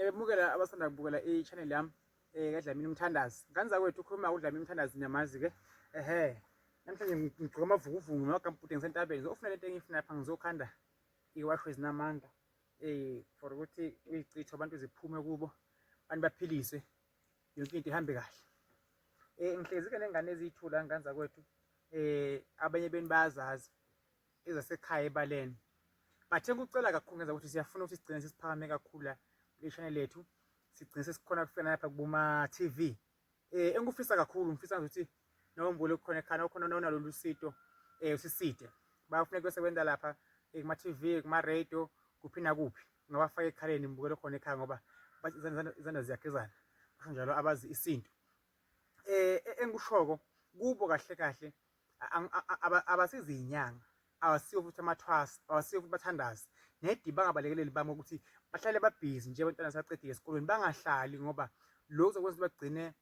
Ngiyabemukela abasanda kubukela i-channel yami kaDlamini Mthandazi. Ngani zakwethu ukhuluma uDlamini Mthandazi niyamazi-ke. Namhlanje ngigqoke amavukuvuku namakamputi ngisentabeni. Ngizofuna lento engiyifuna lapha ngizokhanda iwashwe ezinamandla. For ukuthi uyicitho abantu ziphume kubo, abantu baphiliswe, yonke into ihambe kahle. Ngihlezi-ke nengane eziyithula ngani zakwethu. Abanye beni bayazazi ezasekhaya ebaleni. Bathe ukucela kakhulu ngenza ukuthi siyafuna ukuthi sigcine sesiphakame kakhulu la le-channel yethu. Sigcine sesikhona kufika lapha kuboma-TV. Engikufisa kakhulu ngifisa ukuthi nombolo khona ekhaya khona nalolu sito usiside. Bayafuneka besebenza lapha kuma-TV, kuma-radio, kuphi nakuphi. Ngabafaka ekhaleni ngibukele khona ekhaya ngoba izandla ziyakhezana. Kusho njalo abazi isintu. Engikushoko kubo kahle kahle abasizi inyanga, abasiyo futhi amathwasa, abasiyo futhi bathandazi. Nedi bangabalekeleli bami ukuthi bahlale babhizi nje abantwana sebaqedile esikolweni, bangahlali ngoba lokhu kuzokwenza bagcine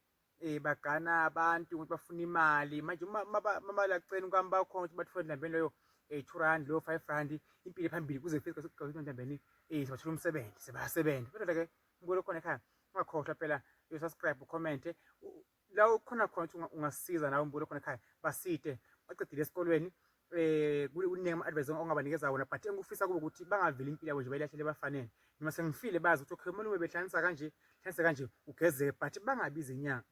bagana abantu ukuthi bafuna imali. Manje uma balacela kwami bakhona ukuthi bathole endabeni leyo 2 rand leyo 5 rand impilo phambili kuze kufike sekugcina endabeni sibathola umsebenzi sebayasebenza. Kodwa-ke ngibukele khona ekhaya ungakhohlwa phela subscribe ucomment la ukhona khona ukuthi ungasiza nawe ngibukele khona ekhaya baside baqedile esikolweni. Kuningi ama-advice ongabanikeza wona, but engikufisa kubo ukuthi bangaveli impilo yabo nje bayilahlele bafanele. Noma sengifile bazi ukuthi okay uma behlanganisa kanje hlanganisa kanje ugezeke, but bangabizi inyanga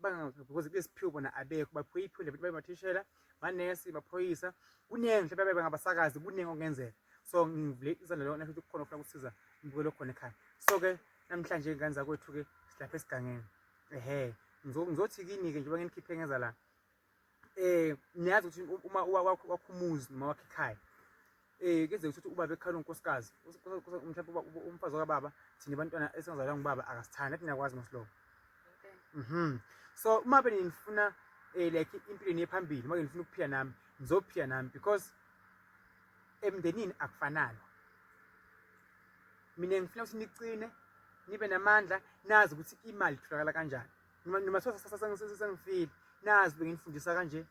because besiphiwe bona abekho. Baphiwe iphinde futhi babe mathishela, manesi, maphoyisa, kuningi mhlawumbe babe ngabasakazi, kuningi okungenzeka. So ngivule izandla lona ukuthi kukhona ofuna ukusiza ngibukele khona ekhaya. So-ke namhlanje ingane zakwethu-ke silapha esigangeni. Ngizothi kini-ke njengoba nginikhiphe ngeza la. Niyazi ukuthi uma wakho umuzi noma wakho ekhaya kenzeka ukuthi ubaba ekhala unkosikazi mhlawumbe umfazi wakababa thina abantwana esingazalwa ngubaba akasithandi, athi niyakwazi ngosilobo. So uma benifuna like impilo niye phambili, uma ngifuna ukuphila nami ngizophila nami because emndenini akufanalo. Mina ngifuna ukuthi nicine nibe namandla, nazi ukuthi imali itholakala kanjani. Noma sengifile nazi benginifundisa kanje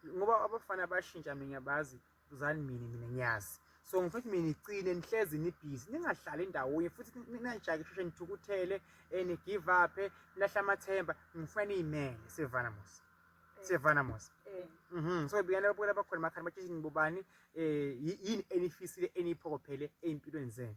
ngoba abafana bayashintsha. Mina ngiyabazi uzani mina ngiyazi. So ngifuna ukuthi mina nicine nihlezi nibhizi, ningahlali endaweni futhi ningajayi sheshe nithukuthele ni-give up nilahle amathemba. Ngifuna niyimele. Siyavana mos. So biyana babukela bakhona emakhaya bathi nibobani yini enifisile eniyiphokophele ey'mpilweni zenu.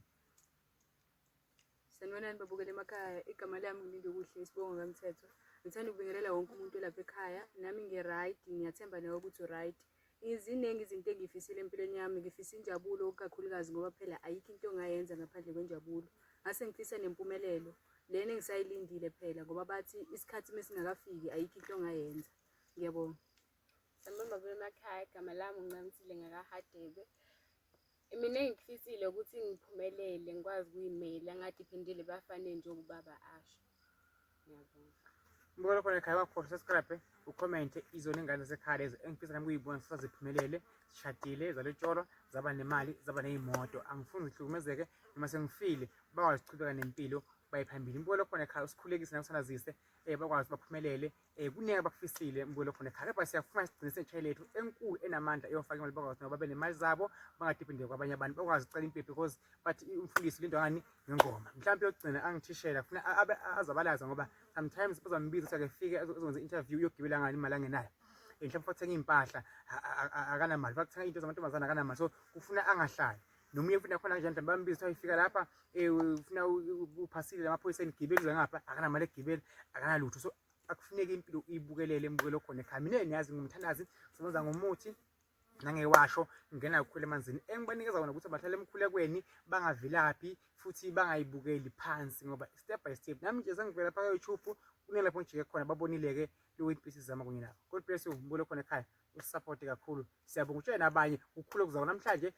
Sanibonani babukela emakhaya, igama lami ngilinde kuhle Sibongo kaMthetho. Ngithanda ukubingelela wonke umuntu lapha ekhaya. Nami ngi-right, ngiyathemba nawe ukuthi u-right. Iziningi izinto engifisile empilweni yami, ngifisa injabulo kakhulukazi ngoba phela ayikho into ongayenza ngaphandle kwenjabulo. Ngase ngifisa nempumelelo lena engisayilindile phela ngoba bathi isikhathi mesingakafiki ayikho into ongayenza. Ngiyabonga. Sanibona babukela emakhaya, igama lami ngincamisile ngakahadebe. Mina engikufisile ukuthi ngiphumelele, ngikwazi ukuyimela, ngadiphendile bafanele nje ubaba asho. Ngiyabonga. Ngibukele khona ekhaya wakhohlwa subscribe ucomment izona ingane zasekhaya lezi engifisa nami ukuyibona sisaziphumelele, sishadile, zaletsholo, zaba nemali, zaba ney'moto. Angifuni zihlukumezeke noma sengifile bakwazi ukuchubeka nempilo baye phambili. Ngibukele khona ekhaya usikhulekise nakusandazise bakwazi baphumelele. Kuningi abakufisile ngibukele khona ekhaya. Kepha siyafuna sigcine sentsha yethu enkulu enamandla eyofaka imali bakwazi nabo babe nemali zabo, bangadiphendile kwabanye abantu, bakwazi ukucela impilo because bathi umfundisi ulindwa ngani ngengoma. Mhlawumbe yokugcina angithishela funa azabalaza ngoba sometimes bazambiza ukuthi akefike azokwenza i-interview yogibela ngani imali angenayo. Mhlawumbe ukuthenga iy'mpahla akanamali, bakuthenga into zamantombazane akanamali. So kufuna angahlali nomunye futhi nakhona kanjani mhlawumbe bambiza uyifika lapha ufuna uphasile amaphoyisa enigibeli uze ngapha akanamali egibeli akanalutho. So akufuneki impilo uyibukelele mbukelo khona ekhaya. Mina niyazi ngumthandazi, sisebenza ngomuthi nangewasho, ngena kakhulu emanzini engibanikeza wona ukuthi bahlale emkhulekweni, bangavilaphi futhi bangayibukeli phansi ngoba step by step. Nami nje sengivela phaka YouTube kunelapho ngijike khona babonile-ke leyo impisi zami kunye nabo. God bless you. Ngibukele khona ekhaya usisupport kakhulu. Siyabonga utshele nabanye ukukhulu kuzayo namhlanje.